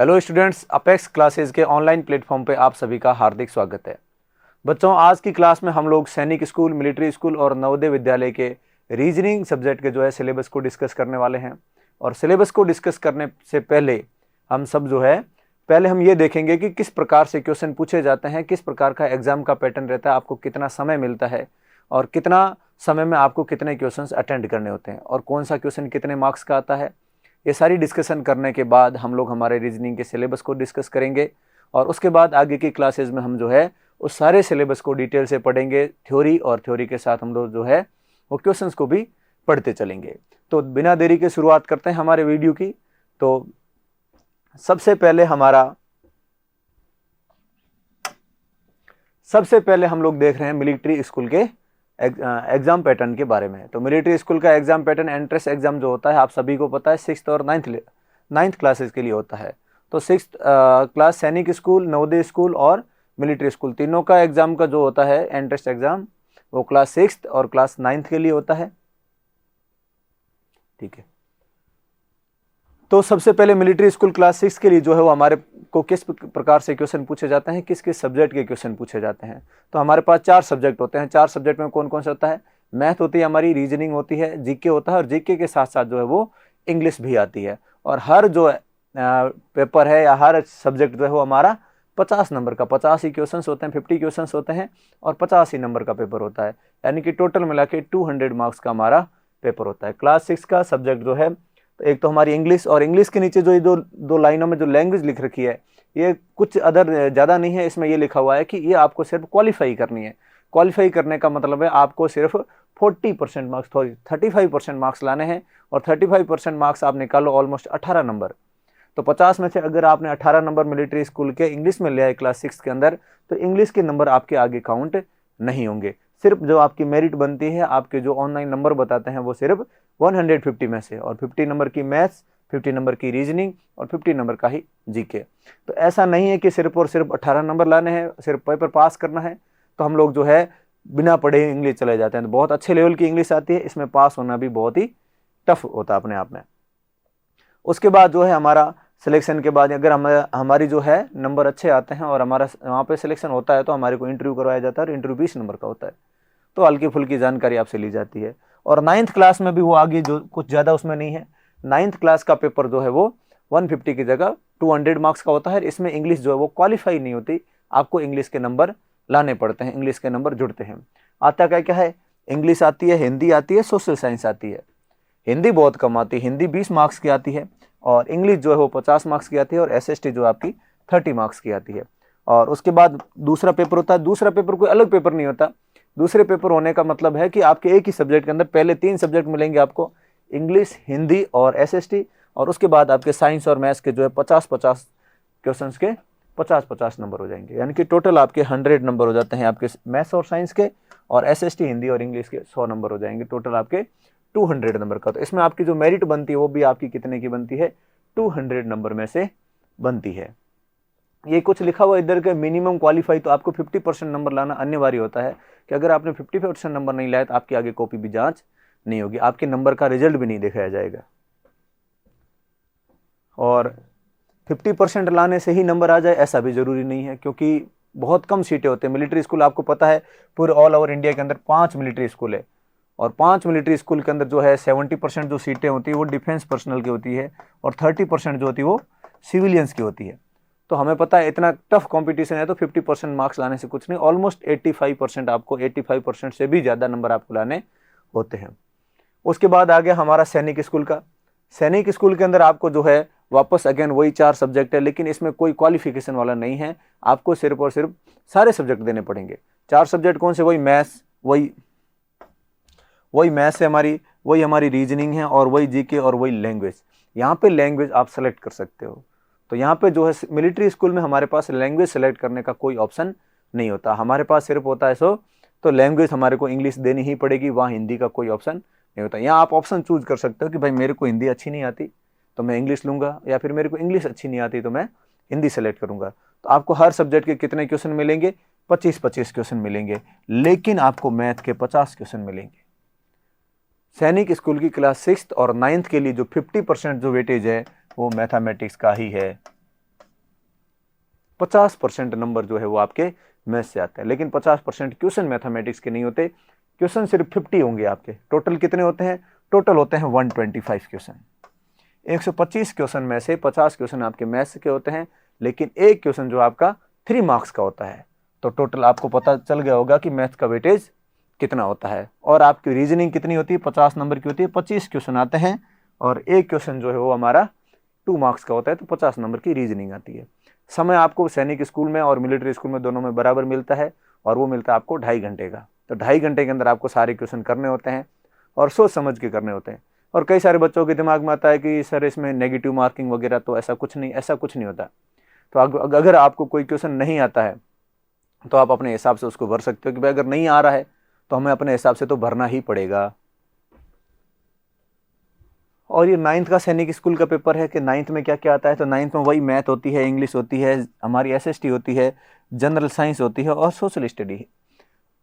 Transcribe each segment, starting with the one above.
Hello students, apex classes के online platform पे आप सभी का हार्दिक स्वागत है। बच्चों, आज की क्लास में हम लोग सैनिक स्कूल, मिलिट्री स्कूल और नवोदय विद्यालय के रीजनिंग सब्जेक्ट के सिलेबस को डिस्कस करने वाले हैं। और सिलेबस को डिस्कस करने से पहले हम ये देखेंगे कि किस प्रकार से क्वेश्चन पूछे जाते हैं, किस प्रकार का एग्जाम का पैटर्न रहता है, आपको कितना समय मिलता है और कितना समय में आपको कितने क्वेश्चन अटेंड करने होते हैं और कौन सा क्वेश्चन कितने मार्क्स का आता है। ये सारी डिस्कशन करने के बाद हम लोग हमारे रीजनिंग के सिलेबस को डिस्कस करेंगे और उसके बाद आगे की क्लासेस में हम उस सारे सिलेबस को डिटेल से पढ़ेंगे, थ्योरी और थ्योरी के साथ हम लोग वो क्वेश्चंस को भी पढ़ते चलेंगे। तो बिना देरी के शुरुआत करते हैं हमारे वीडियो की। तो सबसे पहले हम लोग देख रहे हैं मिलिट्री स्कूल के एग्जाम पैटर्न के बारे में। तो मिलिट्री स्कूल का एग्जाम पैटर्न, एंट्रेंस एग्जाम जो होता है आप सभी को पता है, 6th और 9th क्लासेस के लिए होता है। तो 6th क्लास सैनिक स्कूल, नवोदय स्कूल और मिलिट्री स्कूल तीनों का एग्जाम का जो होता है एंट्रेंस एग्जाम, वो क्लास 6th और क्लास 9th के लिए होता है। ठीक है, तो सबसे पहले मिलिट्री स्कूल क्लास 6 के लिए वो हमारे को किस प्रकार से क्वेश्चन पूछे जाते हैं, किस किस सब्जेक्ट के क्वेश्चन पूछे जाते हैं। तो हमारे पास 4 सब्जेक्ट होते हैं। 4 सब्जेक्ट में कौन कौन सा होता है? मैथ होती है हमारी, रीजनिंग होती है, जीके होता है और जीके के साथ साथ वो इंग्लिश भी आती है। और हर पेपर है या हर सब्जेक्ट वो हमारा 50 नंबर का, 50 ही क्वेश्चन होते हैं, 50 क्वेश्चन होते हैं और 50 ही नंबर का पेपर होता है। यानी कि टोटल मिला के 200 मार्क्स का हमारा पेपर होता है। क्लास 6 का सब्जेक्ट तो एक तो हमारी इंग्लिश, और इंग्लिश के नीचे जो दो लाइनों में जो लैंग्वेज लिख रखी है, ये कुछ अदर ज़्यादा नहीं है। इसमें ये लिखा हुआ है कि ये आपको सिर्फ क्वालिफाई करनी है। क्वालिफाई करने का मतलब है आपको सिर्फ 40% मार्क्स, 35% मार्क्स लाने हैं और 35% मार्क्स आप निकालो, ऑलमोस्ट 18 नंबर। तो 50 में से अगर आपने 18 नंबर मिलिट्री स्कूल के इंग्लिश में ले आए क्लास 6 के अंदर, तो इंग्लिश के नंबर आपके आगे काउंट नहीं होंगे। सिर्फ जो आपकी मेरिट बनती है, आपके जो ऑनलाइन नंबर बताते हैं, वो सिर्फ 150 में से, और 50 नंबर की मैथ्स, 50 नंबर की रीजनिंग और 50 नंबर का ही जीके। तो ऐसा नहीं है कि सिर्फ और सिर्फ 18 नंबर लाने हैं, सिर्फ पेपर पास करना है। तो हम लोग बिना पढ़े इंग्लिश चले जाते हैं। तो बहुत अच्छे लेवल की इंग्लिश आती है, इसमें पास होना भी बहुत ही टफ होता है अपने आप में। उसके बाद हमारा सिलेक्शन के बाद अगर हमारी नंबर अच्छे आते हैं और हमारा वहाँ पे सिलेक्शन होता है, तो हमारे को इंटरव्यू करवाया जाता है और इंटरव्यू 20 नंबर का होता है। तो हल्की फुल्की जानकारी आपसे ली जाती है। और 9th क्लास में भी वो आगे जो कुछ ज़्यादा उसमें नहीं है। 9th क्लास का पेपर वो 150 की जगह 200 मार्क्स का होता है। इसमें इंग्लिश वो क्वालिफाई नहीं होती, आपको इंग्लिश के नंबर लाने पड़ते हैं, इंग्लिश के नंबर जुड़ते हैं। आता क्या है? इंग्लिश आती है, हिंदी आती है, सोशल साइंस आती है। हिंदी बहुत कम आती है, हिंदी 20 मार्क्स की आती है और इंग्लिश वो 50 मार्क्स की आती है और SST आपकी 30 मार्क्स की आती है। और उसके बाद दूसरा पेपर होता है। दूसरा पेपर कोई अलग पेपर नहीं होता। दूसरे पेपर होने का मतलब है कि आपके एक ही सब्जेक्ट के अंदर पहले 3 सब्जेक्ट मिलेंगे आपको, इंग्लिश, हिंदी और SST, और उसके बाद आपके साइंस और मैथ्स के 50-50 क्वेश्चंस के 50-50 नंबर हो जाएंगे। यानी कि टोटल आपके 100 नंबर हो जाते हैं आपके मैथ्स और साइंस के, और SST, हिंदी और इंग्लिश के 100 नंबर हो जाएंगे। टोटल आपके 200 नंबर का। तो इसमें आपकी जो मेरिट बनती है वो भी आपकी कितने की बनती है? 200 नंबर में से बनती है। ये कुछ लिखा हुआ इधर के मिनिमम क्वालिफाई, तो आपको 50% नंबर लाना अनिवार्य होता है कि अगर आपने 50% नंबर नहीं लाया तो आपकी आगे कॉपी भी जांच नहीं होगी, आपके नंबर का रिजल्ट भी नहीं दिखाया जाएगा। और 50% लाने से ही नंबर आ जाए ऐसा भी जरूरी नहीं है, क्योंकि बहुत कम सीटें होते हैं। मिलिट्री स्कूल आपको पता है पूरे ऑल ओवर इंडिया के अंदर 5 मिलिट्री स्कूल है, और 5 मिलिट्री स्कूल के अंदर 70% जो सीटें होती है वो डिफेंस पर्सनल की होती है और 30% जो होती है वो सिविलियंस की होती है। तो हमें पता है इतना टफ कंपटीशन है, तो 50% मार्क्स लाने से कुछ नहीं, ऑलमोस्ट 85% आपको 85% से भी ज़्यादा नंबर आपको लाने होते हैं। उसके बाद आ गया हमारा सैनिक स्कूल का। सैनिक स्कूल के अंदर आपको वापस अगेन वही 4 सब्जेक्ट है, लेकिन इसमें कोई क्वालिफिकेशन वाला नहीं है। आपको सिर्फ और सिर्फ सारे सब्जेक्ट देने पड़ेंगे। 4 सब्जेक्ट कौन से? वही मैथ्स, वही मैथ्स है हमारी, वही हमारी रीजनिंग है और वही जीके और वही लैंग्वेज। यहाँ पे लैंग्वेज आप सेलेक्ट कर सकते हो। तो यहाँ पे मिलिट्री स्कूल में हमारे पास लैंग्वेज सेलेक्ट करने का कोई ऑप्शन नहीं होता। हमारे पास सिर्फ होता है तो लैंग्वेज हमारे को इंग्लिश देनी ही पड़ेगी, वहाँ हिंदी का कोई ऑप्शन नहीं होता। यहाँ आप ऑप्शन चूज कर सकते हो कि भाई मेरे को हिंदी अच्छी नहीं आती तो मैं इंग्लिश लूँगा, या फिर मेरे को इंग्लिश अच्छी नहीं आती तो मैं हिंदी सेलेक्ट करूँगा। तो आपको हर सब्जेक्ट के कितने क्वेश्चन मिलेंगे? 25-25 क्वेश्चन मिलेंगे, लेकिन आपको मैथ के 50 क्वेश्चन मिलेंगे। सैनिक स्कूल की क्लास 6th और 9th के लिए जो 50% जो वेटेज है वो मैथमेटिक्स का ही है। 50% नंबर जो है वो आपके मैथ से आते हैं। लेकिन 50% क्वेश्चन मैथमेटिक्स के नहीं होते, क्वेश्चन सिर्फ 50 होंगे आपके। टोटल कितने होते हैं? टोटल होते हैं 125 क्वेश्चन। 125 क्वेश्चन में से 50 क्वेश्चन आपके मैथ्स के होते हैं, लेकिन एक क्वेश्चन जो आपका 3 मार्क्स का होता है। तो टोटल आपको पता चल गया होगा कि मैथ्स का वेटेज कितना होता है। और आपकी रीजनिंग कितनी होती है? 50 नंबर की होती है, 25 क्वेश्चन आते हैं और एक क्वेश्चन जो है वो हमारा 2 मार्क्स का होता है, तो 50 नंबर की रीजनिंग आती है। समय आपको सैनिक स्कूल में और मिलिट्री स्कूल में दोनों में बराबर मिलता है, और वो मिलता है आपको 2.5 घंटे का। तो 2.5 घंटे के अंदर आपको सारे क्वेश्चन करने होते हैं और सोच समझ के करने होते हैं। और कई सारे बच्चों के दिमाग में आता है कि सर इसमें नेगेटिव मार्किंग वगैरह, तो ऐसा कुछ नहीं होता। तो अगर आपको कोई क्वेश्चन नहीं आता है तो आप अपने हिसाब से उसको भर सकते हो कि भाई अगर नहीं आ रहा है तो हमें अपने हिसाब से तो भरना ही पड़ेगा। और ये 9th का सैनिक स्कूल का पेपर है कि 9th में क्या क्या आता है। तो 9th में वही मैथ होती है, इंग्लिश होती है, हमारी SST होती है, जनरल साइंस होती है और सोशल स्टडी।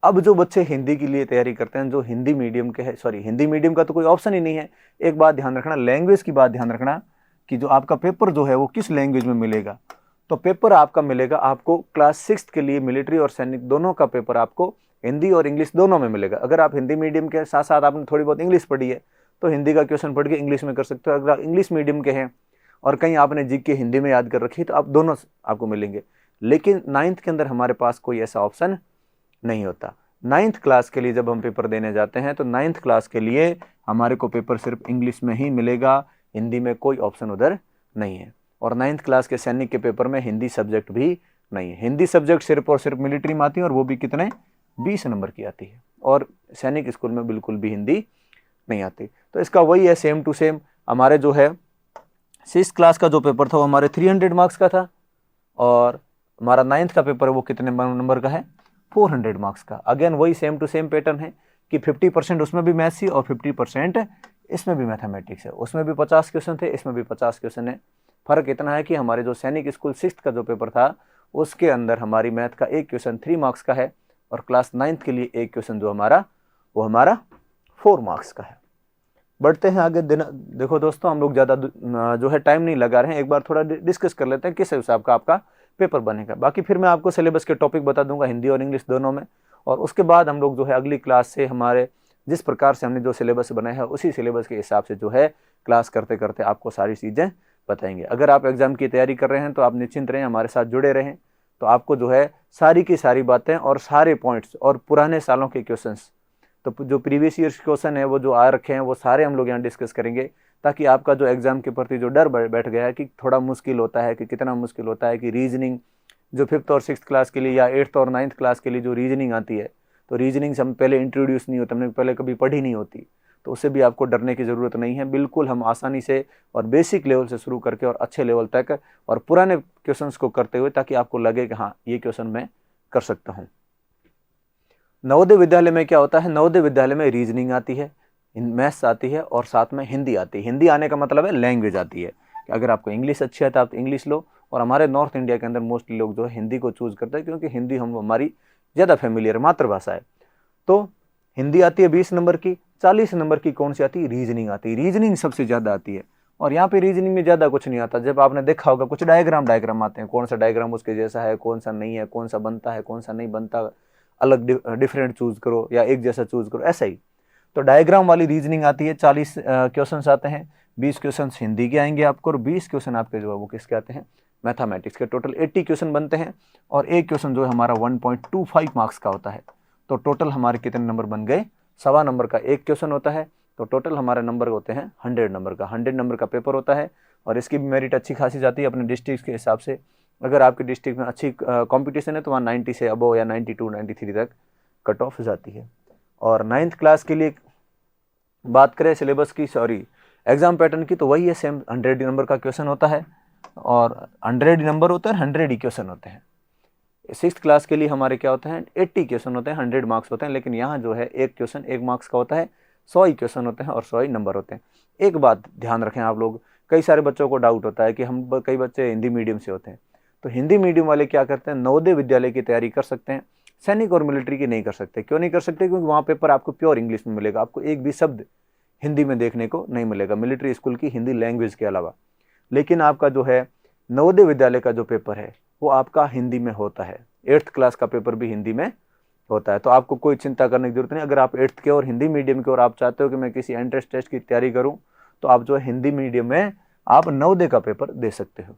अब जो बच्चे हिंदी के लिए तैयारी करते हैं, जो हिंदी मीडियम के है, सॉरी हिंदी मीडियम का तो कोई ऑप्शन ही नहीं है। एक बात ध्यान रखना, लैंग्वेज की बात ध्यान रखना कि जो आपका पेपर जो है वो किस लैंग्वेज में मिलेगा। तो पेपर आपका मिलेगा आपको क्लास 6 के लिए मिलिट्री और सैनिक दोनों का पेपर आपको हिंदी और इंग्लिश दोनों में मिलेगा। अगर आप हिंदी मीडियम के साथ साथ आपने थोड़ी बहुत इंग्लिश पढ़ी है तो हिंदी का क्वेश्चन पढ़ के इंग्लिश में कर सकते हो। अगर आप इंग्लिश मीडियम के हैं और कहीं आपने जीके हिंदी में याद कर रखी है तो आप दोनों आपको मिलेंगे। लेकिन 9th के अंदर हमारे पास कोई ऐसा ऑप्शन नहीं होता। 9th क्लास के लिए जब हम पेपर देने जाते हैं तो 9th क्लास के लिए हमारे को पेपर सिर्फ इंग्लिश में ही मिलेगा, हिंदी में कोई ऑप्शन उधर नहीं है। और 9th क्लास के सैनिक के पेपर में हिंदी सब्जेक्ट भी नहीं है। हिंदी सब्जेक्ट सिर्फ और सिर्फ मिलिट्री में आती है और वो भी कितने? 20 नंबर की आती है। और सैनिक स्कूल में बिल्कुल भी हिंदी नहीं आती। तो इसका वही है, सेम टू सेम। हमारे जो है 6th क्लास का जो पेपर था वो हमारे 300 मार्क्स का था, और हमारा 9th का पेपर वो कितने नंबर का है? 400 मार्क्स का। अगेन वही सेम टू सेम पैटर्न है कि 50% उसमें भी मैथ्स ही और 50% इसमें भी मैथमेटिक्स है। उसमें भी 50 क्वेश्चन थे, इसमें भी 50 क्वेश्चन है। फर्क इतना है कि हमारे जो सैनिक स्कूल 6th का जो पेपर था उसके अंदर हमारी मैथ का एक क्वेश्चन 3 मार्क्स का है, और क्लास 9th के लिए एक क्वेश्चन जो हमारा वो हमारा 4 मार्क्स का है। बढ़ते हैं आगे। देखो दोस्तों, हम लोग ज़्यादा जो है टाइम नहीं लगा रहे हैं, एक बार थोड़ा डिस्कस कर लेते हैं किस हिसाब का आपका पेपर बनेगा। बाकी फिर मैं आपको सिलेबस के टॉपिक बता दूंगा हिंदी और इंग्लिश दोनों में, और उसके बाद हम लोग जो है अगली क्लास से हमारे जिस प्रकार से हमने जो सिलेबस बनाया है उसी सिलेबस के हिसाब से जो है क्लास करते करते आपको सारी चीज़ें बताएंगे। अगर आप एग्जाम की तैयारी कर रहे हैं तो आप निश्चिंत रहें, हमारे साथ जुड़े रहें, तो आपको जो है सारी की सारी बातें और सारे पॉइंट्स और पुराने सालों के क्वेश्चंस, तो जो प्रीवियस ईयर्स क्वेश्चन है वो जो आ रखे हैं वो सारे हम लोग यहाँ डिस्कस करेंगे, ताकि आपका जो एग्जाम के प्रति जो डर बैठ गया है कि थोड़ा मुश्किल होता है, कि कितना मुश्किल होता है, कि रीजनिंग जो 5th और 6th क्लास के लिए या 8th और 9th क्लास के लिए जो रीजनिंग आती है, तो रीजनिंग से हम पहले इंट्रोड्यूस नहीं होता, हमने पहले कभी पढ़ी नहीं होती, तो उससे भी आपको डरने की ज़रूरत नहीं है। बिल्कुल हम आसानी से और बेसिक लेवल से शुरू करके और अच्छे लेवल तक और पुराने क्वेश्चंस को करते हुए, ताकि आपको लगे कि हाँ ये क्वेश्चन मैं कर सकता हूँ। नवोदय विद्यालय में क्या होता है? नवोदय विद्यालय में रीजनिंग आती है, मैथ्स आती है और साथ में हिंदी आती है। हिंदी आने का मतलब है लैंग्वेज आती है, कि अगर आपको इंग्लिश अच्छी है तो आप इंग्लिश लो, और हमारे नॉर्थ इंडिया के अंदर मोस्टली लोग जो है हिंदी को चूज़ करते हैं, क्योंकि हिंदी हमारी ज़्यादा फेमिलियर मातृभाषा है। तो हिंदी आती है 20 नंबर की। 40 नंबर की कौन सी आती है? रीजनिंग आती है। रीजनिंग सबसे ज़्यादा आती है, और यहाँ पे रीजनिंग में ज़्यादा कुछ नहीं आता। जब आपने देखा होगा कुछ डायग्राम आते हैं, कौन सा डायग्राम उसके जैसा है, कौन सा नहीं है, कौन सा बनता है, कौन सा नहीं बनता, अलग डिफरेंट चूज़ करो या एक जैसा चूज़ करो, ऐसा ही। तो डायग्राम वाली रीजनिंग आती है। 40 क्वेश्चन आते हैं, 20 क्वेश्चन हिंदी के आएंगे आपको, और 20 क्वेश्चन आपके जो है वो किसके आते हैं? मैथमेटिक्स के। टोटल 80 क्वेश्चन बनते हैं, और एक क्वेश्चन जो है हमारा 1.25 मार्क्स का होता है। तो टोटल हमारे कितने नंबर बन गए? 1.25 नंबर का एक क्वेश्चन होता है, तो टोटल हमारे नंबर होते हैं 100 नंबर का। 100 नंबर का पेपर होता है, और इसकी भी मेरिट अच्छी खासी जाती है अपने डिस्ट्रिक्ट के हिसाब से। अगर आपके डिस्ट्रिक्ट में अच्छी कंपटीशन है तो वहाँ 90 से अबव या 92 93 तक कट ऑफ जाती है। और 9th क्लास के लिए बात करें सिलेबस की, सॉरी एग्जाम पैटर्न की, तो वही है सेम। 100 नंबर का क्वेश्चन होता है, और 100 नंबर होता है, 100 ही क्वेश्चन होते हैं। 6th क्लास के लिए हमारे क्या होते हैं? 80 क्वेश्चन होते हैं, 100 मार्क्स होते हैं। लेकिन यहाँ जो है एक क्वेश्चन 1 मार्क्स का होता है, 100 ही क्वेश्चन होते हैं और 100 ही नंबर होते हैं। एक बात ध्यान रखें आप लोग, कई सारे बच्चों को डाउट होता है कि कई बच्चे हिंदी मीडियम से होते हैं, तो हिंदी मीडियम वाले क्या करते हैं? नवोदय विद्यालय की तैयारी कर सकते हैं, सैनिक और मिलिट्री की नहीं कर सकते। क्यों नहीं कर सकते? क्योंकि वहाँ पेपर आपको प्योर इंग्लिश में मिलेगा, आपको एक भी शब्द हिंदी में देखने को नहीं मिलेगा, मिलिट्री स्कूल की हिंदी लैंग्वेज के अलावा। लेकिन आपका जो है नवोदय विद्यालय का जो पेपर है वो आपका हिंदी में होता है, 8th क्लास का पेपर भी हिंदी में होता है। तो आपको कोई चिंता करने की जरूरत नहीं। अगर आप 8th के और हिंदी मीडियम के और आप चाहते हो कि मैं किसी एंट्रेंस टेस्ट की तैयारी करूं, तो आप जो है हिंदी मीडियम में आप नवोदय का पेपर दे सकते हो।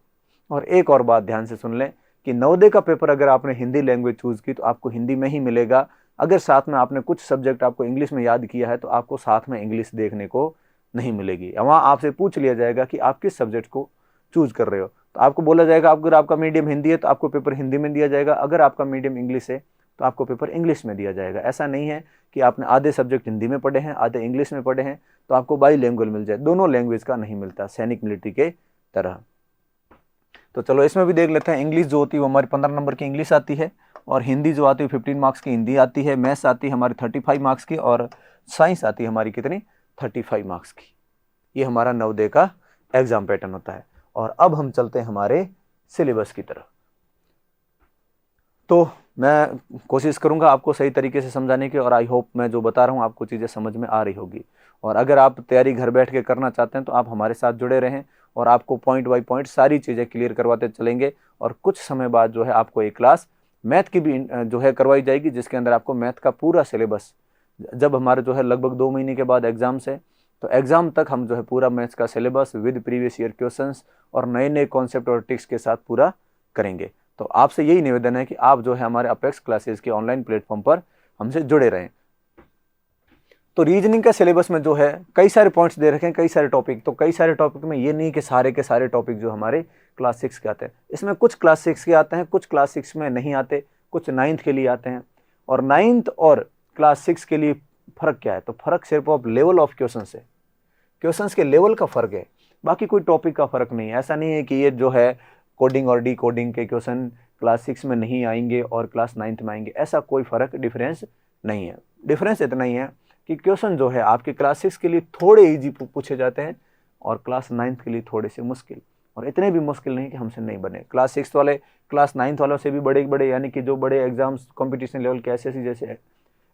और एक और बात ध्यान से सुन लें कि नवोदय का पेपर अगर आपने हिंदी लैंग्वेज चूज की तो आपको हिंदी में ही मिलेगा। अगर साथ में आपने कुछ सब्जेक्ट आपको इंग्लिश में याद किया है तो आपको साथ में इंग्लिश देखने को नहीं मिलेगी। वहां आपसे पूछ लिया जाएगा कि आप किस सब्जेक्ट को चूज कर रहे हो, तो आपको बोला जाएगा अगर आपका मीडियम हिंदी है तो आपको पेपर हिंदी में दिया जाएगा, अगर आपका मीडियम इंग्लिश है तो आपको पेपर इंग्लिश में दिया जाएगा। ऐसा नहीं है कि आपने आधे सब्जेक्ट हिंदी में पढ़े हैं आधे इंग्लिश में पढ़े हैं तो आपको बाईलिंगुअल मिल जाए, दोनों लैंग्वेज का नहीं मिलता सैनिक मिलिट्री के तरह। तो चलो इसमें भी देख लेते हैं। इंग्लिश जो होती है वो हमारी 15 नंबर की इंग्लिश आती है, और हिंदी जो आती है 15 मार्क्स की हिंदी आती है, मैथ्स आती है हमारी 35 मार्क्स की, और साइंस आती है हमारी कितनी 35 मार्क्स की। ये हमारा नवोदय का एग्जाम पैटर्न होता है। और अब हम चलते हैं हमारे सिलेबस की तरफ। तो मैं कोशिश करूंगा आपको सही तरीके से समझाने की, और आई होप मैं जो बता रहा हूं आपको चीज़ें समझ में आ रही होगी। और अगर आप तैयारी घर बैठ के करना चाहते हैं तो आप हमारे साथ जुड़े रहें, और आपको पॉइंट बाय पॉइंट सारी चीज़ें क्लियर करवाते चलेंगे। और कुछ समय बाद जो है आपको एक क्लास मैथ की भी जो है करवाई जाएगी, जिसके अंदर आपको मैथ का पूरा सिलेबस, जब हमारे जो है लगभग 2 महीने के बाद एग्जाम्स है तो एग्जाम तक हम जो है पूरा मैथ्स का syllabus with previous year questions और नए नए कॉन्सेप्ट और ट्रिक्स के साथ पूरा करेंगे। तो आपसे यही निवेदन है कि आप जो है हमारे अपेक्स क्लासेस के ऑनलाइन प्लेटफॉर्म पर हमसे जुड़े रहें। तो रीजनिंग का सिलेबस में जो है कई सारे पॉइंट्स दे रखे हैं, कई सारे टॉपिक। तो कई सारे टॉपिक में ये नहीं कि सारे के सारे टॉपिक जो हमारे क्लास 6 के आते हैं, इसमें कुछ क्लास 6 के आते हैं, कुछ क्लास 6 में नहीं आते, कुछ 9th के लिए आते हैं। और 9th और क्लास 6 के लिए फर्क क्या है? तो फर्क सिर्फ ऑफ लेवल ऑफ क्वेश्चन है, क्वेश्चंस के लेवल का फर्क है, बाकी कोई टॉपिक का फर्क नहीं है। ऐसा नहीं है कि ये जो है कोडिंग और डी कोडिंग के क्वेश्चन क्लास 6 में नहीं आएंगे और क्लास 9th में आएंगे, ऐसा कोई फर्क डिफरेंस नहीं है। डिफरेंस इतना ही है कि क्वेश्चन जो है आपके क्लास 6 के लिए थोड़े इजी पूछे जाते हैं और क्लास 9th के लिए थोड़े से मुश्किल, और इतने भी मुश्किल नहीं कि हमसे नहीं बने। क्लास 6 वाले क्लास 9th वालों से भी बड़े बड़े, यानी कि जो बड़े एग्जाम्स कॉम्पिटिशन लेवल के एसएससी जैसे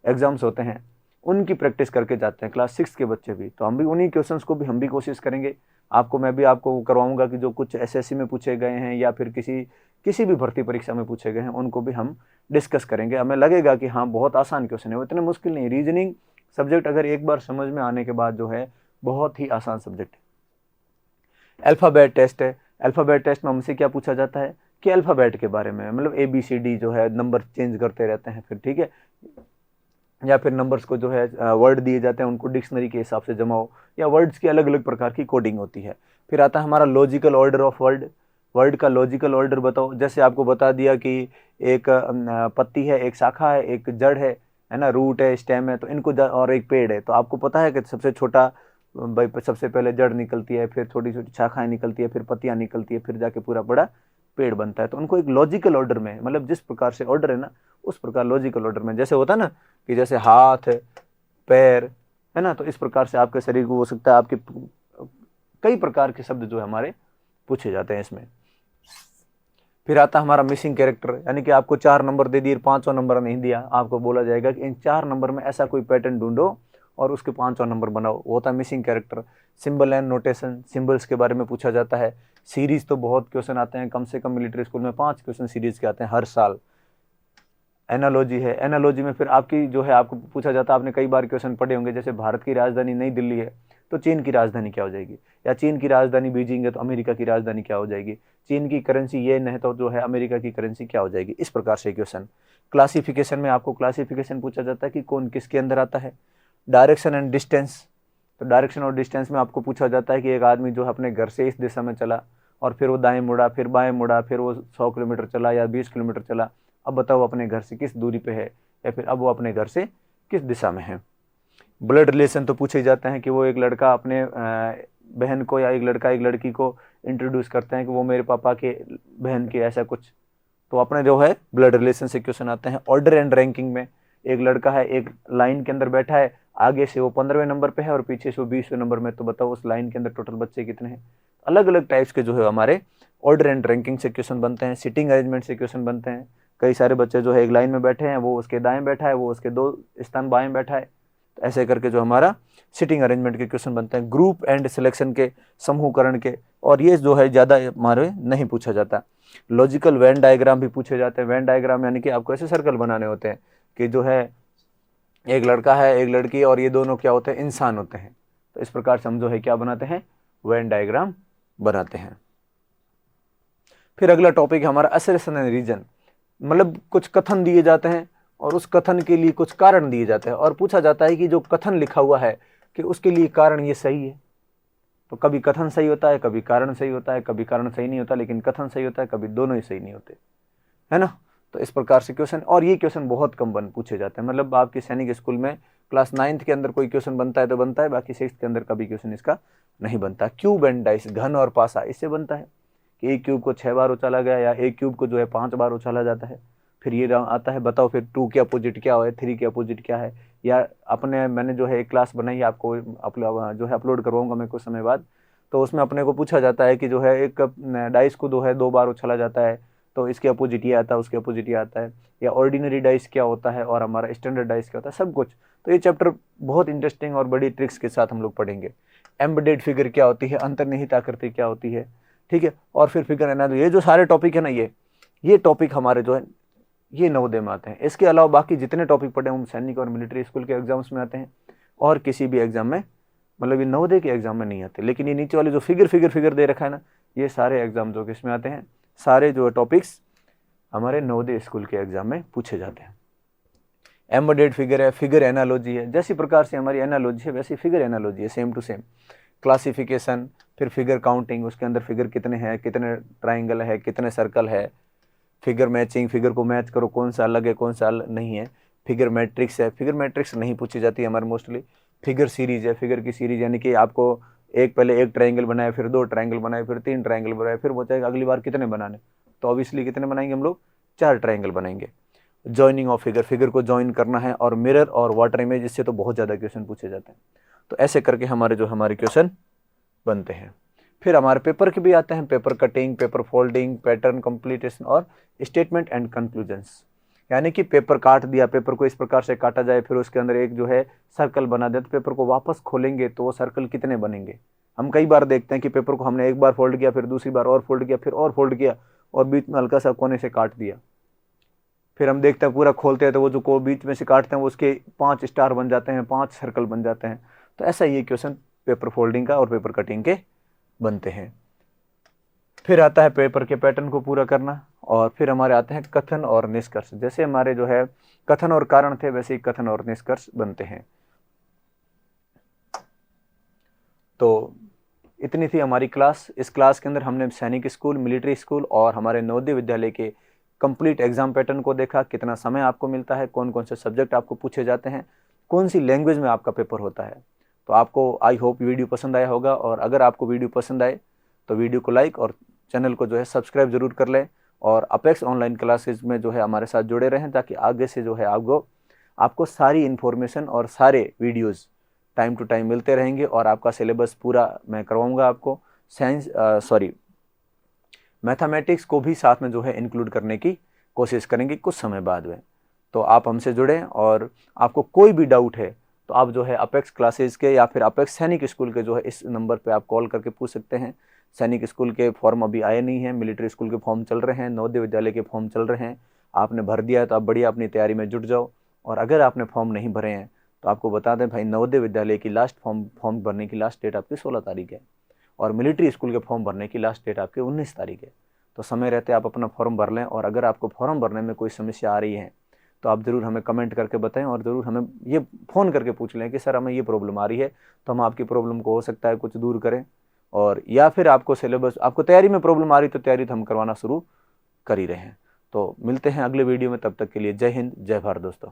एग्जाम्स होते हैं उनकी प्रैक्टिस करके जाते हैं क्लास 6 के बच्चे भी। तो हम भी उन्हीं क्वेश्चंस को भी हम भी कोशिश करेंगे आपको, मैं भी आपको करवाऊंगा कि जो कुछ एसएससी में पूछे गए हैं या फिर किसी भी भर्ती परीक्षा में पूछे गए हैं उनको भी हम डिस्कस करेंगे। हमें लगेगा कि हाँ बहुत आसान क्वेश्चन है, वो इतने मुश्किल नहीं। रीजनिंग सब्जेक्ट अगर एक बार समझ में आने के बाद जो है बहुत ही आसान सब्जेक्ट है। अल्फ़ाबेट टेस्ट है, अल्फ़ाबेट टेस्ट में हमसे क्या पूछा जाता है कि अल्फ़ाबेट के बारे में, मतलब ABCD जो है नंबर चेंज करते रहते हैं फिर, ठीक है, या फिर नंबर्स को जो है वर्ड दिए जाते हैं उनको डिक्शनरी के हिसाब से जमाओ, या वर्ड्स की अलग अलग प्रकार की कोडिंग होती है। फिर आता है हमारा logical order of word, word का लॉजिकल ऑर्डर बताओ। जैसे आपको बता दिया कि एक पत्ती है, एक शाखा है, एक जड़ है ना, रूट है, स्टेम है, तो इनको और एक पेड़ है, तो आपको पता है कि सबसे छोटा भाई सबसे पहले जड़ निकलती है, फिर छोटी छोटी शाखाएं निकलती है, फिर पत्तियां निकलती है, फिर जाके पूरा बड़ा पेड़ बनता है। तो उनको एक लॉजिकल ऑर्डर में, मतलब जिस प्रकार से ऑर्डर है ना उस प्रकार लॉजिकल ऑर्डर में, जैसे होता है ना कि जैसे हाथ पैर है ना, तो इस प्रकार से आपके शरीर को हो सकता है, आपके कई प्रकार के शब्द जो है हमारे पूछे जाते हैं इसमें। फिर आता हमारा मिसिंग कैरेक्टर, यानी कि आपको 4 नंबर दे दिए, 5वां नंबर नहीं दिया, आपको बोला जाएगा कि इन 4 नंबर में ऐसा कोई पैटर्न ढूंढो और उसके 5वां नंबर बनाओ, वो होता है missing character. Symbol and notation, symbols के बारे में पूछा जाता है। सीरीज तो बहुत क्वेश्चन आते हैं, कम से कम मिलिट्री स्कूल में 5 क्वेश्चन सीरीज के आते हैं हर साल। एनालॉजी है, एनालॉजी में फिर आपकी जो है आपको पूछा जाता है, आपने कई बार क्वेश्चन पढ़े होंगे, जैसे भारत की राजधानी नई दिल्ली है तो चीन की राजधानी क्या हो जाएगी, या चीन की राजधानी बीजिंग है तो अमेरिका की राजधानी क्या हो जाएगी, चीन की करेंसी ये नहीं तो जो है अमेरिका की करेंसी क्या हो जाएगी, इस प्रकार से क्वेश्चन। क्लासिफिकेशन में आपको क्लासिफिकेशन पूछा जाता है कि कौन किसके अंदर आता है। डायरेक्शन एंड डिस्टेंस, तो डायरेक्शन और डिस्टेंस में आपको पूछा जाता है कि एक आदमी जो है अपने घर से इस दिशा में चला और फिर वो दाएं मुड़ा, फिर बाएं मुड़ा, फिर वो 100 किलोमीटर चला या 20 किलोमीटर चला, अब बताओ अपने घर से किस दूरी पे है, या फिर अब वो अपने घर से किस दिशा में है। ब्लड रिलेशन तो पूछे जाते हैं कि वो एक लड़का अपने बहन को या एक लड़का एक लड़की को इंट्रोड्यूस करते हैं कि वो मेरे पापा के बहन के, ऐसा कुछ, तो अपने जो है ब्लड रिलेशन से क्वेश्चन आते हैं। ऑर्डर एंड रैंकिंग में एक लड़का है, एक लाइन के अंदर बैठा है, आगे से वो 15वें नंबर पे है और पीछे से वो 20वें नंबर में, तो बताओ उस लाइन के अंदर टोटल बच्चे कितने हैं। अलग अलग टाइप्स के जो है हमारे ऑर्डर एंड रैंकिंग से क्वेश्चन बनते हैं। सिटिंग अरेंजमेंट से क्वेश्चन बनते हैं, कई सारे बच्चे जो है एक लाइन में बैठे हैं, वो उसके दाएं बैठा है, वो उसके 2 स्थान बाएं बैठा है, तो ऐसे करके जो हमारा सिटिंग अरेंजमेंट के क्वेश्चन बनते हैं, ग्रुप एंड सिलेक्शन के, समूहकरण के, और ये जो है ज़्यादा हमारे नहीं पूछा जाता। लॉजिकल वेन डायग्राम भी पूछे जाते हैं। वेन डायग्राम यानी कि आपको ऐसे सर्कल बनाने होते हैं कि जो है एक लड़का है एक लड़की और ये दोनों क्या होते हैं, इंसान होते हैं। तो इस प्रकार से हम जो है क्या बनाते हैं, वेन डायग्राम बनाते हैं। फिर अगला टॉपिक है हमारा असर्शन एंड रीजन, मतलब कुछ कथन दिए जाते हैं और उस कथन के लिए कुछ कारण दिए जाते हैं और पूछा जाता है कि जो कथन लिखा हुआ है कि उसके लिए कारण ये सही है। तो कभी कथन सही होता है, कभी कारण सही होता है, कभी कारण सही नहीं होता लेकिन कथन सही होता है, कभी दोनों ही सही नहीं होते, है ना। तो इस प्रकार से क्वेश्चन, और ये क्वेश्चन बहुत कम पूछे जाते हैं। मतलब आपके सैनिक स्कूल में क्लास 9th के अंदर कोई क्वेश्चन बनता है तो बनता है, बाकी 6th के अंदर कभी क्वेश्चन इसका नहीं बनता। क्यूब एंड डाइस, घन और पासा, इससे बनता है कि एक क्यूब को 6 बार उछाला गया या एक क्यूब को जो है 5 बार उछाला जाता है। फिर ये आता है, बताओ फिर 2 के अपोजिट क्या है, 3 के अपोजिट क्या है। या मैंने जो है एक क्लास बनाई, आपको जो है अपलोड करवाऊंगा मैं कुछ समय बाद। तो उसमें अपने को पूछा जाता है कि जो है एक डाइस को जो है 2 बार उछाला जाता है तो इसके अपोजिट ये आता है, उसके अपोजिट ये आता है। या ऑर्डिनरी डाइस क्या होता है और हमारा स्टैंडर्ड डाइस क्या होता है, सब कुछ। तो ये चैप्टर बहुत इंटरेस्टिंग और बड़ी ट्रिक्स के साथ हम लोग पढ़ेंगे। एम्बेडेड फिगर क्या होती है, अंतर्निहित आकृति क्या होती है, ठीक है। और फिर फिगर एनालिसिस, ये जो सारे टॉपिक है ना, ये टॉपिक हमारे जो है ये नवोदय में आते हैं। इसके अलावा बाकी जितने टॉपिक पढ़े हम सैनिक और मिलिट्री स्कूल के एग्जाम्स में आते हैं और किसी भी एग्जाम में, मतलब ये नवोदय के एग्जाम में नहीं आते। लेकिन ये नीचे वाले जो फिगर दे रखा है ना, ये सारे एग्जाम जो किसमें आते हैं, सारे जो टॉपिक्स हमारे नवोदय स्कूल के एग्जाम में पूछे जाते हैं। एम्बेडेड फिगर है, फिगर एनालॉजी है, जैसी प्रकार से हमारी एनालॉजी है वैसी फिगर एनालॉजी है, सेम टू सेम। क्लासिफिकेशन, फिर फिगर काउंटिंग, उसके अंदर फिगर कितने हैं, कितने ट्राइंगल है, कितने सर्कल है। फिगर मैचिंग, फिगर को मैच करो, कौन सा अलग है कौन सा अलग नहीं है। फिगर मैट्रिक्स है, फिगर मैट्रिक्स नहीं पूछी जाती है हमारे मोस्टली। फिगर सीरीज है, फिगर की सीरीज यानी कि आपको पहले एक ट्राइंगल बनाए, फिर 2 ट्राइंगल बनाए, फिर 3 ट्राइंगल बनाए, फिर बताएगा अगली बार कितने बनाने, तो ऑब्वियसली कितने बनाएंगे हम लोग, 4 ट्राइंगल बनाएंगे। जॉइनिंग ऑफ फिगर, फिगर को ज्वाइन करना है, और मिरर और वाटर इमेज, इससे तो बहुत ज़्यादा क्वेश्चन पूछे जाते हैं। तो ऐसे करके हमारे क्वेश्चन बनते हैं। फिर हमारे पेपर के भी आते हैं, paper cutting, paper folding, pattern completion और स्टेटमेंट एंड कंक्लूजन्स। यानी कि पेपर काट दिया, पेपर को इस प्रकार से काटा जाए, फिर उसके अंदर एक जो है सर्कल बना दिया, तो पेपर को वापस खोलेंगे तो वो सर्कल कितने बनेंगे। हम कई बार देखते हैं कि पेपर को हमने एक बार फोल्ड किया, फिर दूसरी बार और फोल्ड किया, फिर और फोल्ड किया और बीच में हल्का सा कोने से काट दिया। फिर हम देखते हैं पूरा खोलते हैं तो वो जो बीच में से काटते हैं वो उसके 5 स्टार बन जाते हैं, 5 सर्कल बन जाते हैं। तो ऐसा ये क्वेश्चन पेपर फोल्डिंग का और पेपर कटिंग के बनते हैं। फिर आता है पेपर के पैटर्न को पूरा करना, और फिर हमारे आते हैं कथन और निष्कर्ष। जैसे हमारे जो है कथन और कारण थे, वैसे ही कथन और निष्कर्ष बनते हैं। तो इतनी थी हमारी क्लास। इस क्लास के अंदर हमने सैनिक स्कूल, मिलिट्री स्कूल और हमारे नवोदय विद्यालय के कंप्लीट एग्जाम पैटर्न को देखा, कितना समय आपको मिलता है, कौन कौन से सब्जेक्ट आपको पूछे जाते हैं, कौन सी लैंग्वेज में आपका पेपर होता है। तो आपको आई होप वीडियो पसंद आया होगा, और अगर आपको वीडियो पसंद आए तो वीडियो को लाइक और चैनल को जो है सब्सक्राइब जरूर कर लें, और अपेक्स ऑनलाइन क्लासेज में जो है हमारे साथ जुड़े रहें, ताकि आगे से जो है आपको सारी इन्फॉर्मेशन और सारे वीडियोज़ टाइम टू टाइम मिलते रहेंगे। और आपका सिलेबस पूरा मैं करवाऊँगा आपको। मैथमेटिक्स को भी साथ में जो है इंक्लूड करने की कोशिश करेंगे कुछ समय बाद में। तो आप हमसे जुड़ें, और आपको कोई भी डाउट है तो आप जो है अपेक्स क्लासेज के या फिर अपेक्स सैनिक स्कूल के जो है इस नंबर पे आप कॉल करके पूछ सकते हैं। सैनिक स्कूल के फॉर्म अभी आए नहीं हैं, मिलिट्री स्कूल के फॉर्म चल रहे हैं, नवोदय विद्यालय के फॉर्म चल रहे हैं। आपने भर दिया है तो आप बढ़िया अपनी तैयारी में जुट जाओ। और अगर आपने फॉर्म नहीं भरे हैं तो आपको बता दें भाई, नवोदय विद्यालय की लास्ट फॉर्म भरने की लास्ट डेट आपकी 16 तारीख है, और मिलिट्री स्कूल के फॉर्म भरने की लास्ट डेट आपकी 19 तारीख है। तो समय रहते आप अपना फॉर्म भर लें। और अगर आपको फॉर्म भरने में कोई समस्या आ रही है तो आप ज़रूर हमें कमेंट करके बताएं, और ज़रूर हमें ये फ़ोन करके पूछ लें कि सर हमें ये प्रॉब्लम आ रही है, तो हम आपकी प्रॉब्लम को हो सकता है कुछ दूर करें। और या फिर आपको आपको तैयारी में प्रॉब्लम आ रही तो तैयारी तो हम करवाना शुरू कर ही रहे हैं। तो मिलते हैं अगले वीडियो में, तब तक के लिए जय हिंद, जय भारत दोस्तों।